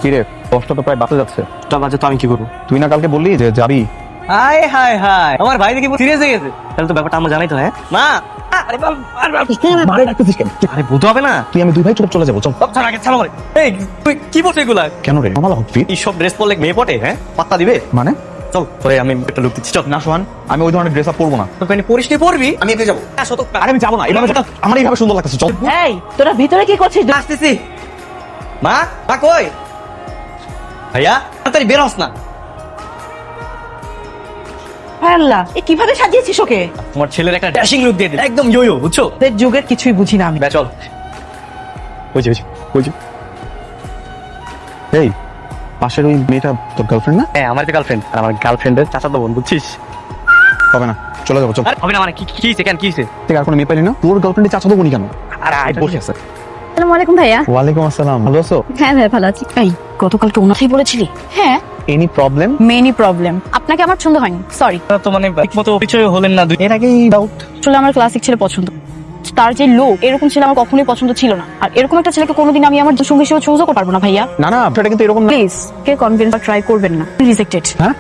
কি রে, 10টা তো প্রায় বাজে যাচ্ছে। 10টা বাজে তো আমি কি করবো? তুই না কালকে বললি যে যাবি? হাই হাই হাই, আমার ভাই দেখি সিরিয়াস হয়ে গেছে। তাহলে তো ব্যাপারটা আমরা জানাই তো। হ্যাঁ মা, আরে মারে ডাকতেছিস কেন? আরে বলতে হবে না। তুই আমি দুই ভাই চুপ চলে যাবো, চল। সব ছাড় আগে ছাড়ো করে। এই তুই কি বলছিস এগুলা? কেন রে, আমার আউটফিট এই সব ড্রেস পরলে মেয়ে পটে? হ্যাঁ পাত্তা দিবে? মানে? চল তোরে আমি একটা লুক দিচ্ছি, চল। না সোহান, আমি ওই ধরনের ড্রেস আপ পরবো না। তোকে পরিস নি পরবি, আমি এতে যাবো। হ্যাঁ শত আরে আমি যাবো না, এইভাবে আমার এইভাবে সুন্দর লাগতেছে, চল। এই তোরা ভিতরে কি করছিস? আসতেছি। মা, মা কই? ভাইয়া তাড়াতাড়ি বের হস না। আল্লাহ, এ কিভাবে সাজিয়েছিস ওকে? তোমার ছেলের একটা ড্যাশিং লুক দিয়ে দিল, একদম ইয়ো বুঝছো? তোদের যুগের কিছুই বুঝি না আমি। বে চল। বুঝছি। এই পাশের ওই মেয়েটা তোর গার্লফ্রেন্ড না? হ্যাঁ আমার গার্লফ্রেন্ড, আর আমার গার্লফ্রেন্ডের চাচাতো বোন, বুঝছিস? হবে না, চলে যাবো, চল। আরে হবে না মানে কি কি হইছে? কেন কি হইছে? ঠিক আর কোনো মেয়ে পাইলি না? তোর গার্লফ্রেন্ডের চাচা দেবো নি কেন? আরে বসে আছে। আসসালামু আলাইকুম ভাইয়া। ওয়ালাইকুম আসসালাম, ভালো আছো? হ্যাঁ ভাই ভালো আছি। এই গতকালকে ওনাকেই বলেছিলি? হ্যাঁ, এনি প্রবলেম? Many problem. আপনাকে আমার পছন্দ হয়নি, সরি। তো মানে ঠিকমতো পরিচয় হলেন না, দুই এর আগেই ডাউট। আসলে আমার ক্লাসিক ছেলে পছন্দ, তার যে লোক এরকম ছেলে আমার কখনোই পছন্দ ছিল না। আর এরকম একটা ছেলেকে কোনোদিন আমি আমার সঙ্গী হিসেবে চুজও করতে পারবো না ভাইয়া। না না, এটা কিন্তু এরকম না। প্লিজ কে কনভিন্স ট্রাই করবেন না, রিজেক্টেড। হ্যাঁ